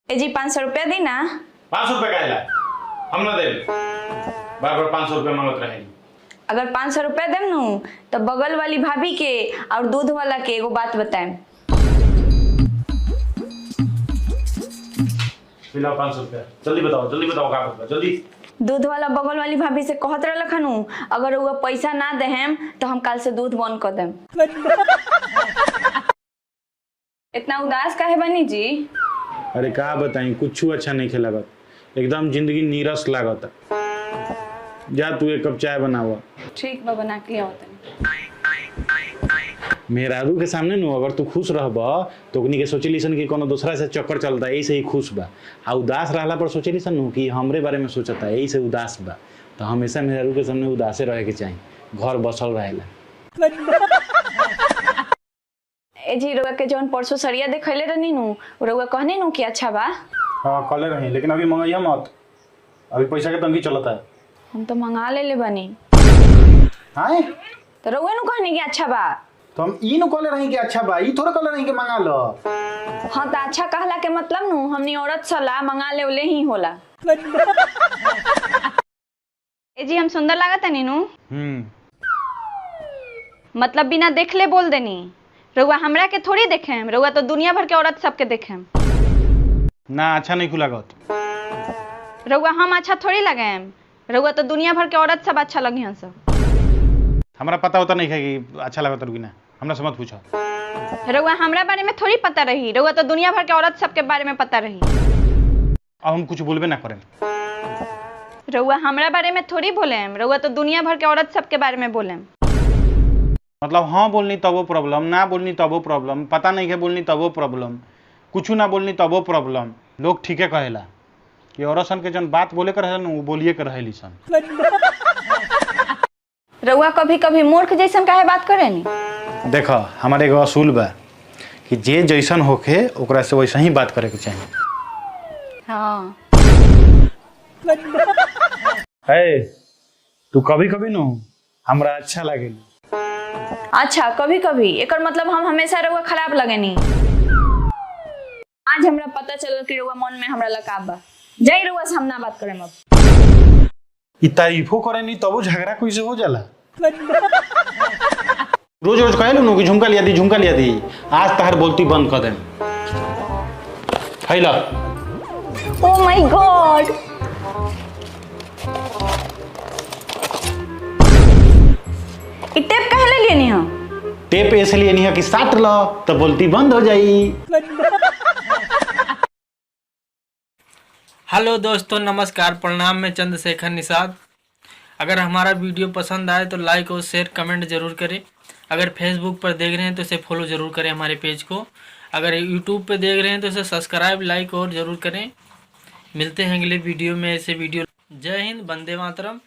ए जी 500 रुपया दी ना। 500 रुपया काहेला? हम ना दे। बार बार 500 रुपया मांगत रहेगी। अगर 500 रुपया देम नु तो बगल वाली भाभी के और दूध वाला के एगो बात बताएं। पिलाओ 500 रुपया। जल्दी बताओ का बात जल्दी। दूध वाला बगल वाली भाभी से कहत रहल खनू अगर वो पैसा ना देहम तो हम कल से दूध बंद कर देम। इतना उदास काहे बनी जी? अरे का बताई कुछ अच्छा नहीं खेला, एकदम जिंदगी नीरस लागत। जा तू एक कप चाय बनावा। ठीक बा, बना के लिया। मेहरारू के सामने नु अगर तू खुश रहब तो ओकनी के सोचली सन कि कोनो दूसरा से चक्कर चलता, यही से ही खुश बा। आ उदास रहला पर सोचली सन नु कि हमरे बारे में सोचता, यही से उदास बा। तो हमेशा मेहरारू के सामने उदासे रहे के चाहिए, घर बसल रहेला। ए जी रउआ के जौन परसों सरिया देखैले रहनी नु रउआ कहनी नु कि अच्छा बा। हां कले रही, लेकिन अभी मंगाइया मत, अभी पैसा के तंगी चलता है। हम तो मंगा ले बनी। हां तो रउआ नु कहनी कि अच्छा बा, तो हम ई नु कले रही कि अच्छा बा, ई थोड़ा कले रही कि मंगा लो। हाँ तो अच्छा कहला के मतलब नु हमनी औरत सला मंगा ले ओले ही होला। ए जी हम सुंदर लागत है नीनू? मतलब बिना देखले बोल देनी। रउआ हमरा के थोड़ी देखेम, रउआ तो दुनिया भर के औरत सबके देखेम। ना अच्छा नहीं खुलागत। रउआ हम अच्छा थोड़ी लगेम, रउआ तो दुनिया भर के औरत सब अच्छा लगी सब। हमरा पता होता नहीं है कि अच्छा लगत है कि ना, हमरा से मत पूछो। रउआ हमरा बारे में थोड़ी पता रही, रउआ तो दुनिया भर के औरत सबके बारे में पता रही। अब हम कुछ बोलबे ना करें। रउआ हमरा बारे में थोड़ी बोलेम, रउआ तो दुनिया भर के औरत सबके बारे में बोलेम। मतलब हाँ बोलनी तब वो प्रॉब्लम, ना बोलनी तब वो प्रॉब्लम, पता नहीं है बोलनी तब वो प्रॉब्लम, कुछ ना बोलनी तब वो प्रॉब्लम। लोग ठीक है कहेला कि औरत सन के जन बात बोले कर है वो बोलिए कर रहेली सन। रउआ कभी कभी मूर्ख जैसन काहे बात करेनी? देखो हमारे एगो असूल बा कि जे जैसन होखे ओकरा से वैसा ही बात करे के चाहिए। हाँ है तू कभी कभी नो हमरा अच्छा लगे। अच्छा कभी कभी एकर मतलब हम हमेशा रउआ खराब लगेनी। आज हमरा पता चलल कि रउआ मन में हमरा लगाव बा। जय रउआ से हम ना बात करेम अब। ई तारीफो करे नहीं तब झगड़ा कैसे हो जाला। रोज रोज कहे लो कि झुमका लिया दी, आज तहर बोलती बंद कर देम। हैला oh my God, E tape काहे ले लेनी हो? टेप ऐसे लिए नहीं है कि साट लो तो बोलती बंद हो जाई। हेलो दोस्तों, नमस्कार, प्रणाम। मैं चंद्रशेखर निषाद। अगर हमारा वीडियो पसंद आए तो लाइक और शेयर कमेंट जरूर करें। अगर फेसबुक पर देख रहे हैं तो इसे फॉलो जरूर करें हमारे पेज को। अगर यूट्यूब पर देख रहे हैं तो इसे सब्सक्राइब लाइक और ज़रूर करें। मिलते हैं अगले वीडियो में ऐसे वीडियो। जय हिंद, वंदे मातरम।